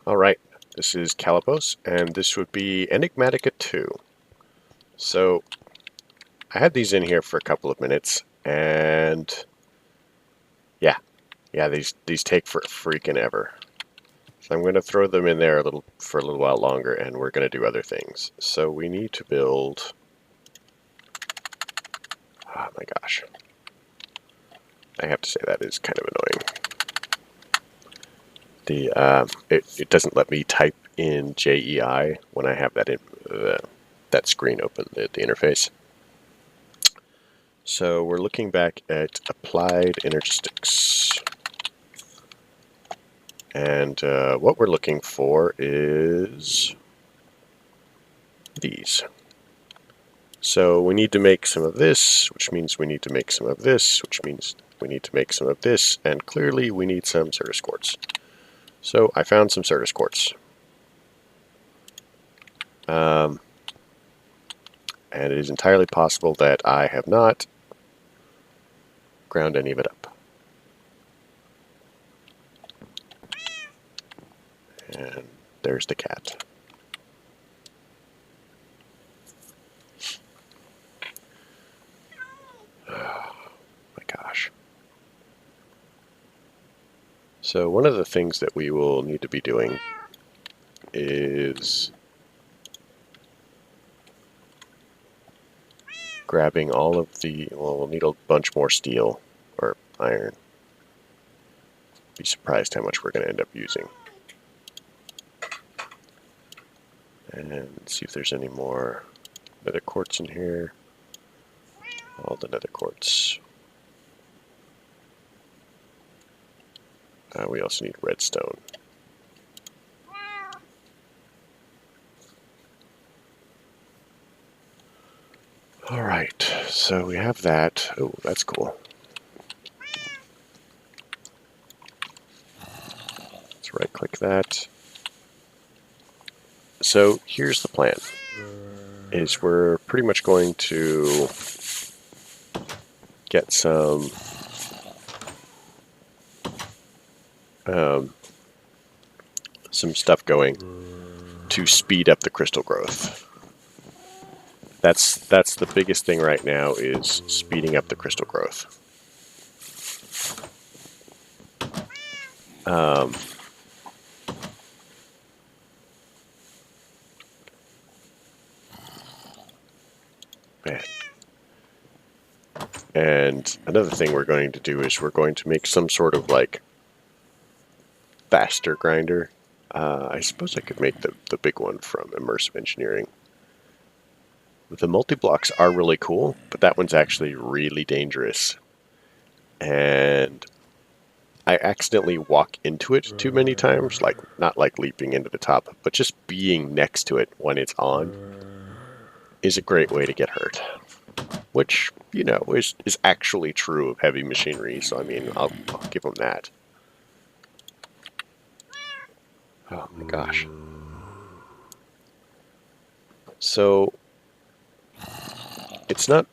Alright, this is Calibos, and this would be Enigmatica 2. So, I had these in here for a couple of minutes, and yeah, these take for freaking ever. So I'm going to throw them in there for a little while longer, and we're going to do other things. So we need to build... Oh my gosh. I have to say that is kind of annoying. It doesn't let me type in JEI when I have that screen open, the interface. So we're looking back at applied energistics. And what we're looking for is these. So we need to make some of this, which means we need to make some of this, which means we need to make some of this, and clearly we need some Certus quartz. So I found some Certus quartz. And it is entirely possible that I have not ground any of it up. And there's the cat. Oh my gosh. So one of the things that we will need to be doing is grabbing all of the, well, we'll need a bunch more steel or iron. Be surprised how much we're going to end up using. And see if there's any more nether quartz in here. All the nether quartz. We also need redstone. Alright, so we have that. Oh, that's cool. Let's right click that. So here's the plan. Is we're pretty much going to get some stuff going to speed up the crystal growth. That's the biggest thing right now, is speeding up the crystal growth. Man. And another thing we're going to do is we're going to make some sort of like faster grinder. I suppose I could make the big one from immersive engineering. The multi-blocks are really cool, but that one's actually really dangerous. And I accidentally walk into it too many times, like not like leaping into the top, but just being next to it when it's on is a great way to get hurt. Which, you know, is actually true of heavy machinery, so I mean, I'll give them that. Oh my gosh. So, it's not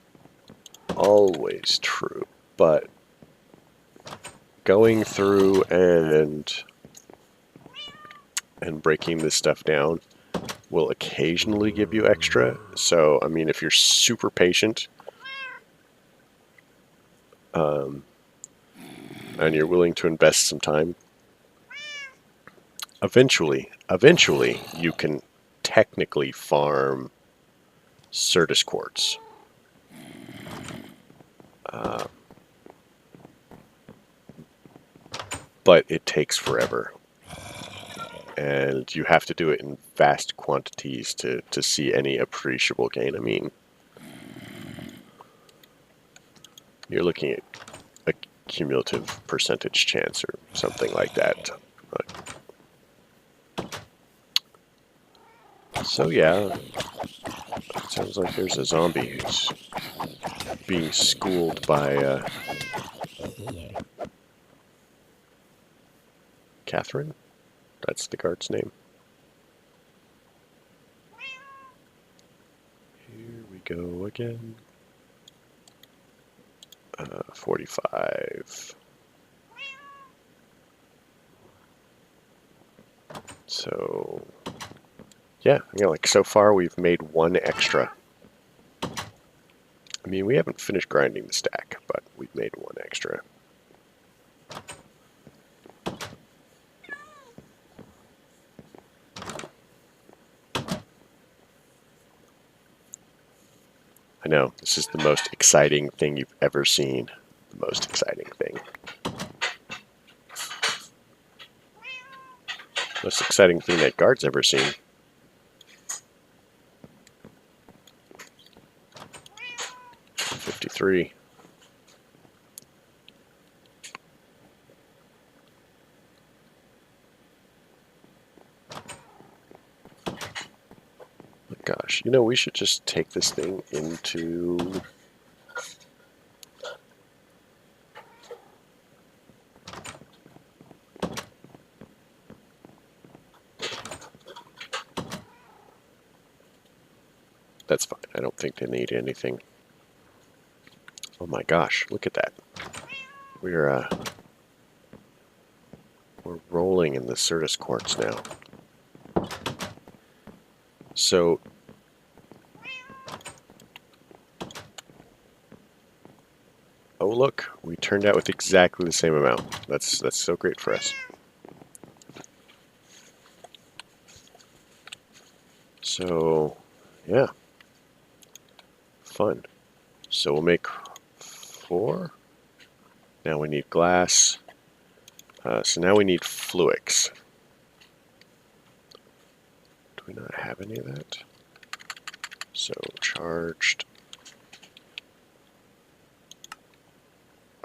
always true, but going through and breaking this stuff down will occasionally give you extra. So, I mean, if you're super patient, and you're willing to invest some time, eventually you can technically farm Certus quartz. But it takes forever. And you have to do it in vast quantities to see any appreciable gain. I mean, you're looking at a cumulative percentage chance or something like that. So yeah, it sounds like there's a zombie who's being schooled by Catherine? That's the guard's name. Here we go again. 45. So, yeah, like so far we've made one extra. I mean, we haven't finished grinding the stack, but we've made one extra. I know, this is the most exciting thing you've ever seen. The most exciting thing. Most exciting thing that Guard's ever seen. $53. Gosh, we should just take this thing into... That's fine. I don't think they need anything. Oh my gosh, look at that. We're rolling in the Certus quartz now. So oh look, we turned out with exactly the same amount. That's so great for us. So yeah. Fun. So we'll make 4. Now we need glass. So now we need fluix. Do we not have any of that? So charged.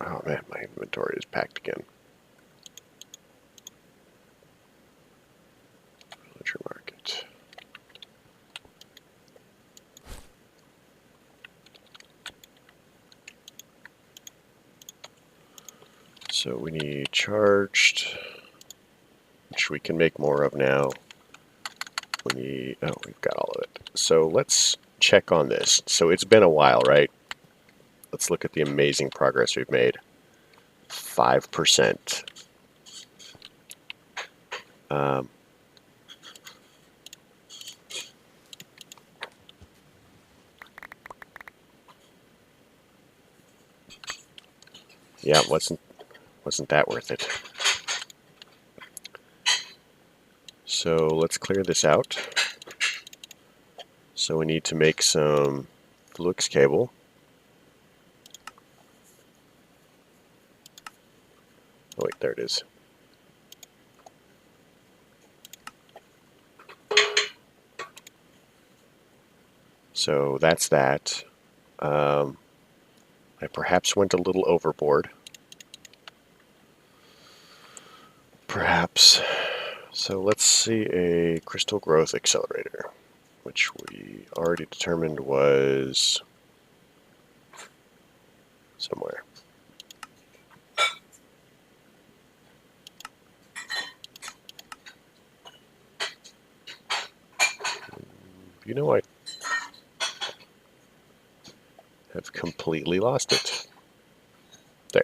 Oh man, my inventory is packed again. Villager market. So we need charged, which we can make more of now. We need, oh, we've got all of it. So let's check on this. So it's been a while, right? Let's look at the amazing progress we've made. 5%. Yeah, wasn't that worth it? So let's clear this out. So we need to make some flux cable. Oh wait, there it is. So that's that. I perhaps went a little overboard. Perhaps. So let's see a crystal growth accelerator, which we already determined was somewhere. I have completely lost it. There.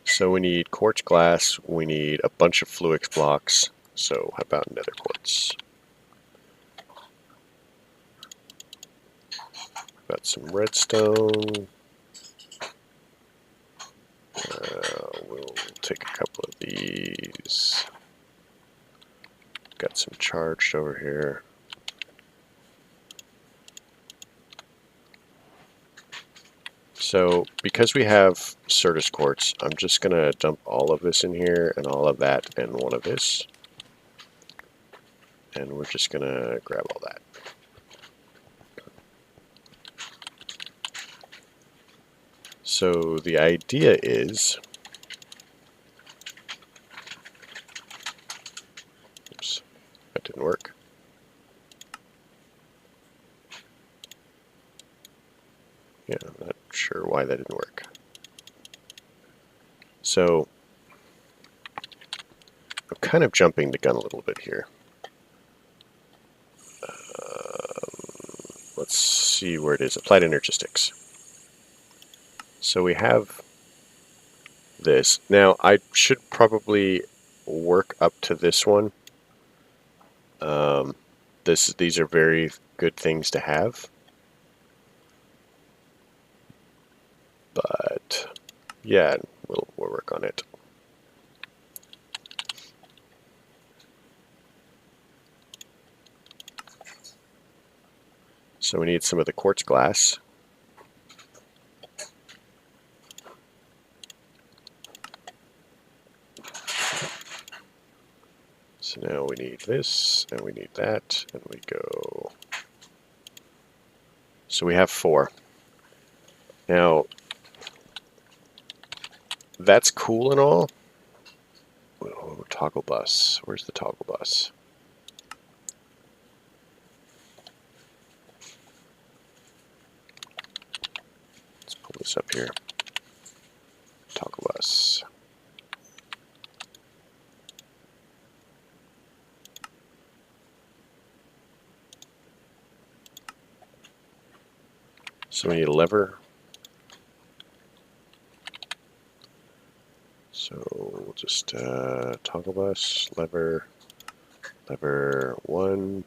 So we need quartz glass, we need a bunch of fluix blocks, so how about nether quartz? Got some redstone. We'll take a couple of these. Got some charged over here. So because we have Certus quartz, I'm just going to dump all of this in here and all of that and one of this. And we're just going to grab all that. So the idea is, oops, that didn't work. Yeah, I'm not sure why that didn't work. So I'm kind of jumping the gun a little bit here. Let's see where it is. Applied energistics. So we have this. Now, I should probably work up to this one. These are very good things to have. But, yeah, we'll work on it. So we need some of the quartz glass. So now we need this, and we need that, and we go. So we have 4. Now, that's cool and all. Oh, toggle bus. Where's the toggle bus? Let's pull this up here. Toggle bus. So we need a lever. So we'll just toggle bus, lever, lever 1,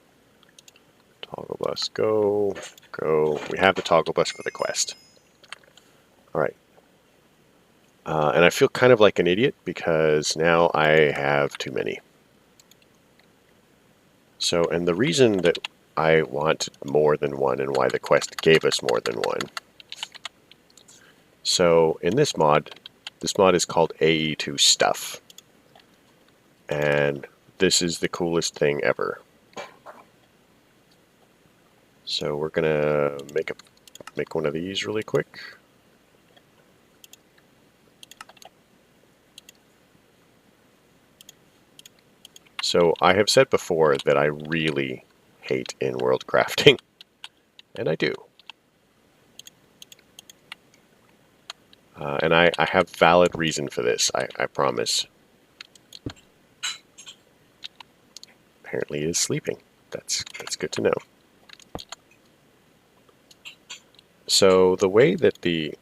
toggle bus, go, go. We have the toggle bus for the quest. All right. And I feel kind of like an idiot because now I have too many. So, and the reason that I want more than one and why the quest gave us more than one. So in this mod is called AE2 Stuff. And this is the coolest thing ever. So we're gonna make one of these really quick. So I have said before that I really hate in-world crafting, and I do. And I have valid reason for this, I promise. Apparently he is sleeping. That's good to know. So the way that the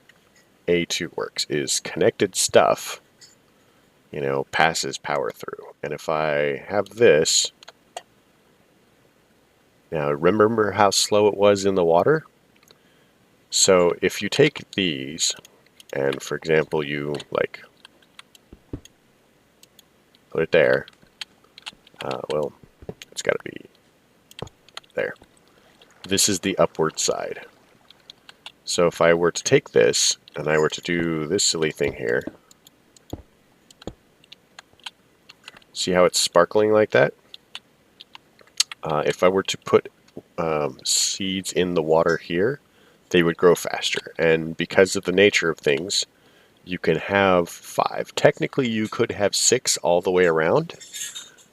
A2 works is connected stuff, you know, passes power through. And if I have this, now remember how slow it was in the water? So if you take these, and for example you like put it there, well, it's got to be there. This is the upward side. So if I were to take this and I were to do this silly thing here, see how it's sparkling like that? If I were to put seeds in the water here, they would grow faster. And because of the nature of things, you can have 5. Technically, you could have 6 all the way around,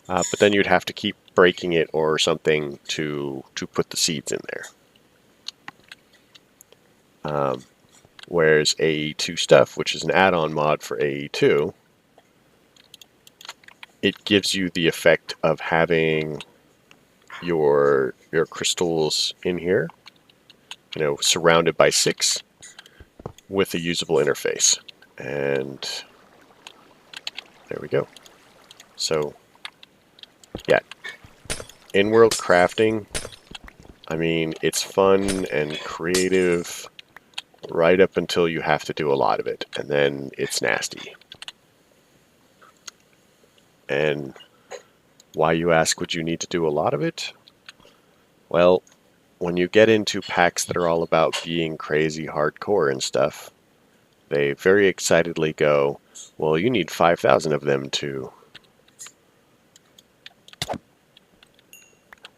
but then you'd have to keep breaking it or something to put the seeds in there. Whereas AE2 Stuff, which is an add-on mod for AE2, it gives you the effect of having your crystals in here, you know, surrounded by 6 with a usable interface. And there we go. So, yeah, in-world crafting, I mean, it's fun and creative right up until you have to do a lot of it, and then it's nasty. And why, you ask, would you need to do a lot of it? Well, when you get into packs that are all about being crazy hardcore and stuff, they very excitedly go, well, you need 5,000 of them to...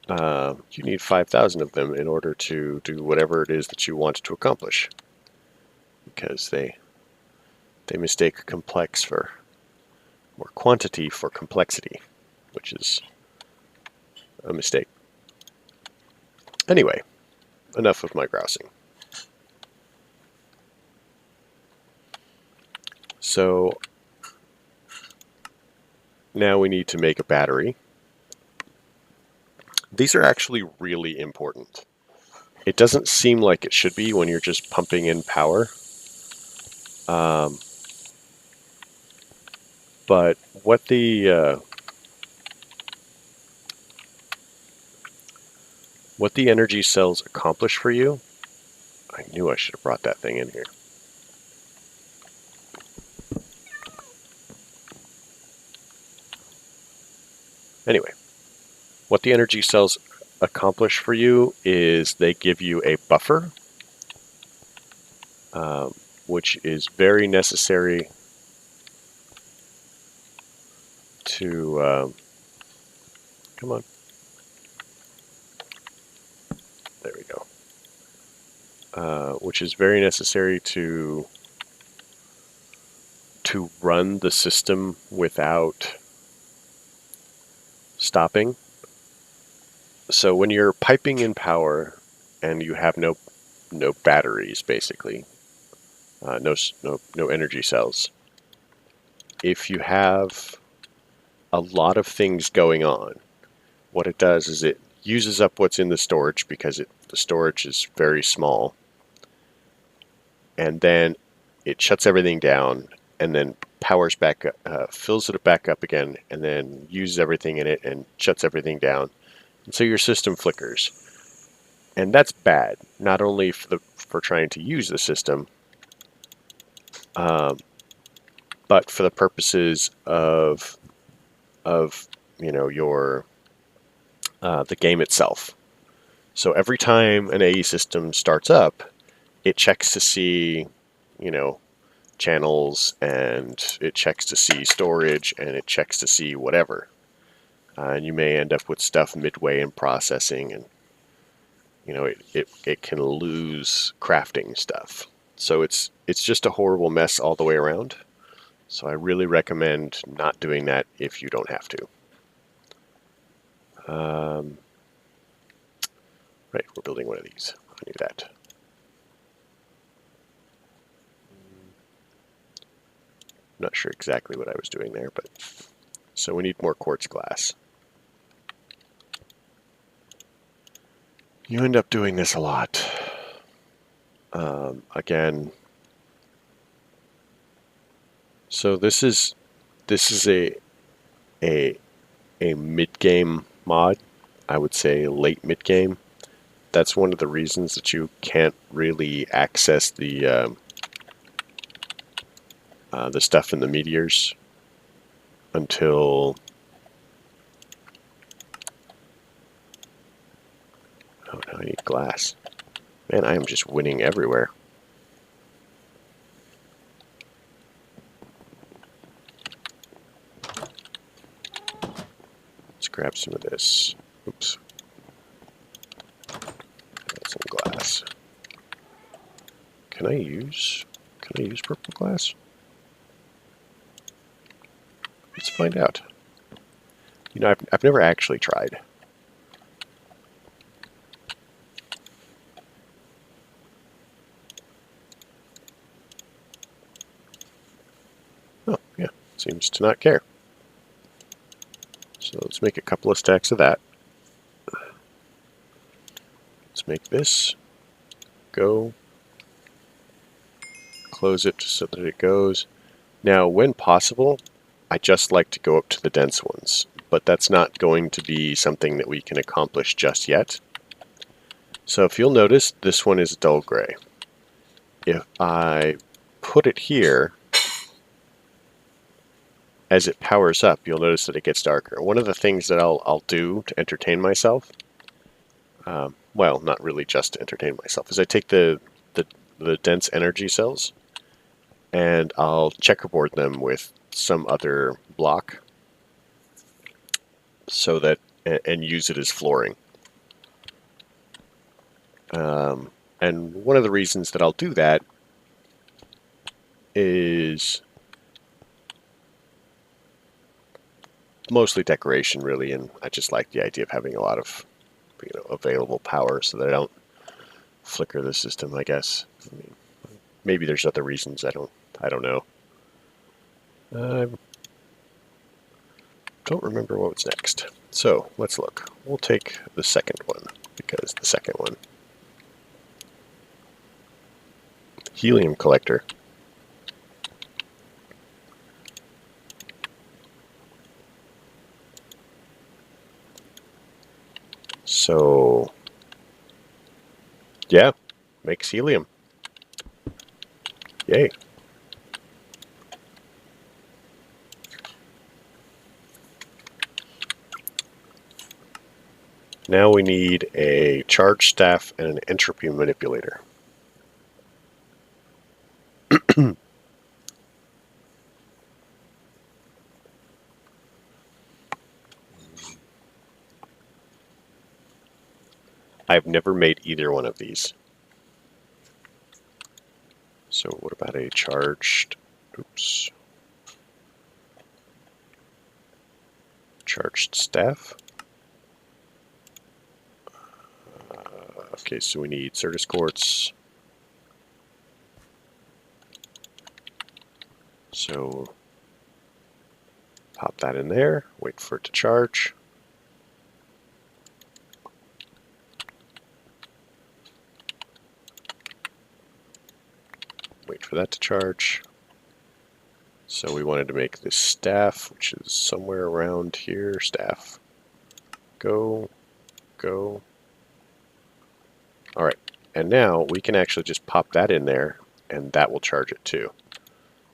you need 5,000 of them in order to do whatever it is that you want to accomplish. Because they mistake complex for... or quantity for complexity, which is a mistake. Anyway, enough of my grousing. So now we need to make a battery. These are actually really important. It doesn't seem like it should be when you're just pumping in power. But what the energy cells accomplish for you, I knew I should have brought that thing in here. Anyway, what the energy cells accomplish for you is they give you a buffer, which is very necessary to, come on, there we go, which is very necessary to run the system without stopping. So when you're piping in power and you have no batteries, basically, no energy cells, if you have a lot of things going on, what it does is it uses up what's in the storage because the storage is very small, and then it shuts everything down and then powers back up, fills it back up again, and then uses everything in it and shuts everything down. And so your system flickers. And that's bad, not only for trying to use the system, but for the purposes of your the game itself. So every time an AE system starts up, it checks to see, channels, and it checks to see storage, and it checks to see whatever. And you may end up with stuff midway in processing, and it can lose crafting stuff. So it's just a horrible mess all the way around. So I really recommend not doing that if you don't have to. Right, we're building one of these. I knew that. Not sure exactly what I was doing there, but so we need more quartz glass. You end up doing this a lot. Again, so this is a mid-game mod. I would say late mid-game. That's one of the reasons that you can't really access the stuff in the meteors until oh no, I need glass. Man, I am just winning everywhere. Let's grab some of this. Oops. Got some glass. Can I use purple glass? Let's find out. I've never actually tried. Oh, yeah, seems to not care. So let's make a couple of stacks of that. Let's make this go. Close it so that it goes. Now, when possible, I just like to go up to the dense ones, but that's not going to be something that we can accomplish just yet. So if you'll notice, this one is dull gray. If I put it here, as it powers up, you'll notice that it gets darker. One of the things that I'll do to entertain myself, well, not really just to entertain myself, is I take the dense energy cells and I'll checkerboard them with some other block so that, and use it as flooring. And one of the reasons that I'll do that is mostly decoration, really, and I just like the idea of having a lot of available power so that I don't flicker the system, I guess. I mean, maybe there's other reasons, I don't know. Don't remember what was next. So let's look. We'll take the second one, because the second one, helium collector. So, yeah, makes helium. Yay. Now we need a charge staff and an entropy manipulator. I've never made either one of these. So what about a charged, charged staff? Okay, so we need Certus quartz. So pop that in there, wait for it to charge. Wait for that to charge. So we wanted to make this staff, which is somewhere around here. Staff. Go, go. All right, and now we can actually just pop that in there, and that will charge it too.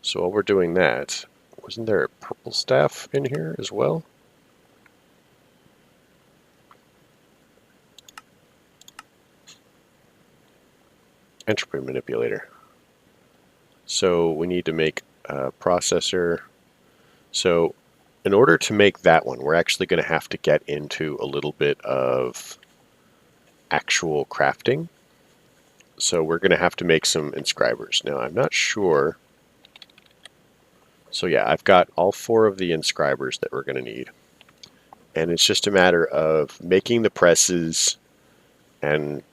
So while we're doing that, wasn't there a purple staff in here as well? Entropy manipulator. So we need to make a processor. So in order to make that one, we're actually going to have to get into a little bit of actual crafting. So we're going to have to make some inscribers. Now I'm not sure. So yeah, I've got all 4 of the inscribers that we're going to need. And it's just a matter of making the presses and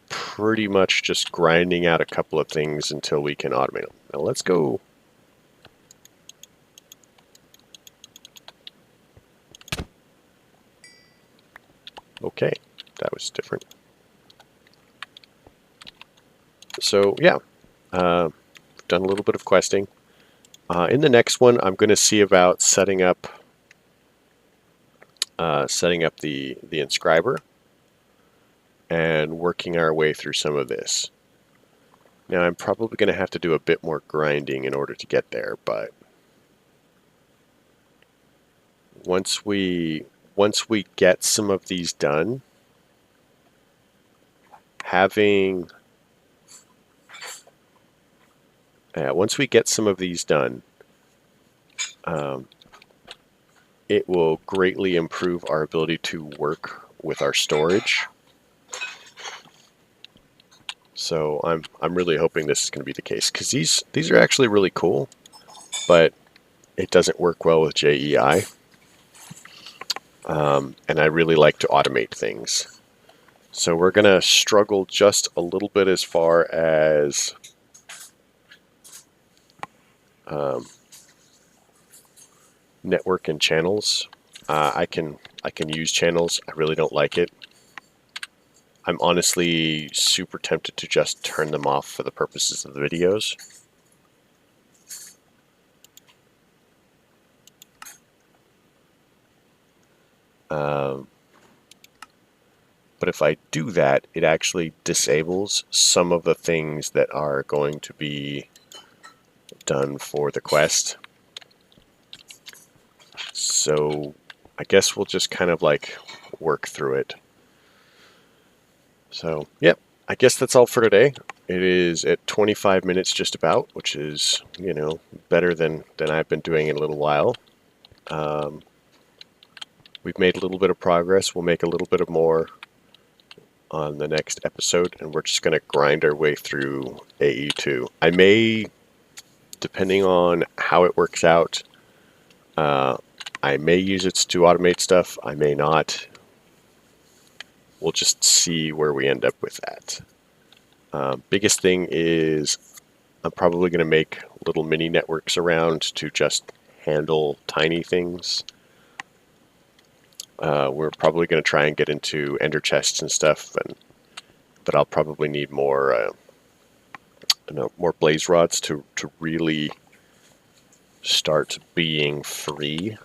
pretty much just grinding out a couple of things until we can automate them. Now let's go. Okay, that was different. So yeah, done a little bit of questing. In the next one, I'm going to see about setting up the inscriber and working our way through some of this. Now I'm probably going to have to do a bit more grinding in order to get there, but once we get some of these done, once we get some of these done, it will greatly improve our ability to work with our storage. So I'm really hoping this is going to be the case, because these are actually really cool, but it doesn't work well with JEI. And I really like to automate things. So we're going to struggle just a little bit as far as network and channels. I can use channels. I really don't like it. I'm honestly super tempted to just turn them off for the purposes of the videos. But if I do that, it actually disables some of the things that are going to be done for the quest. So I guess we'll just kind of like work through it. So, yep, I guess that's all for today. It is at 25 minutes just about, which is, you know, better than I've been doing in a little while. We've made a little bit of progress. We'll make a little bit of more on the next episode, and we're just going to grind our way through AE2. I may, depending on how it works out, I may use it to automate stuff. I may not. We'll just see where we end up with that. Biggest thing is I'm probably going to make little mini networks around to just handle tiny things. We're probably going to try and get into ender chests and stuff, but I'll probably need more more blaze rods to really start being free.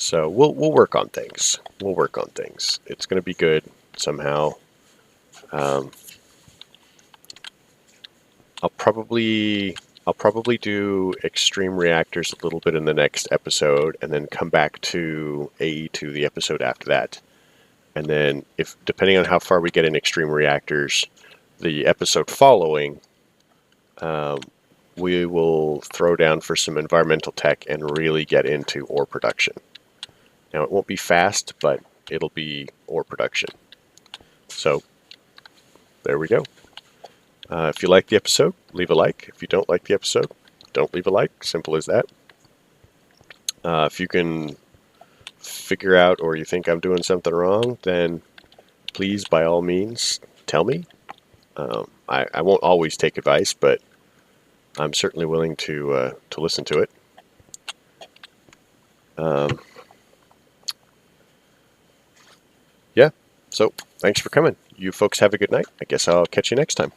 So we'll work on things. We'll work on things. It's going to be good somehow. I'll probably do extreme reactors a little bit in the next episode, and then come back to AE2 the episode after that. And then, if depending on how far we get in extreme reactors, the episode following, we will throw down for some environmental tech and really get into ore production. Now, it won't be fast, but it'll be ore production. So, there we go. If you like the episode, leave a like. If you don't like the episode, don't leave a like. Simple as that. If you can figure out or you think I'm doing something wrong, then please, by all means, tell me. I won't always take advice, but I'm certainly willing to listen to it. Yeah, so thanks for coming. You folks have a good night. I guess I'll catch you next time.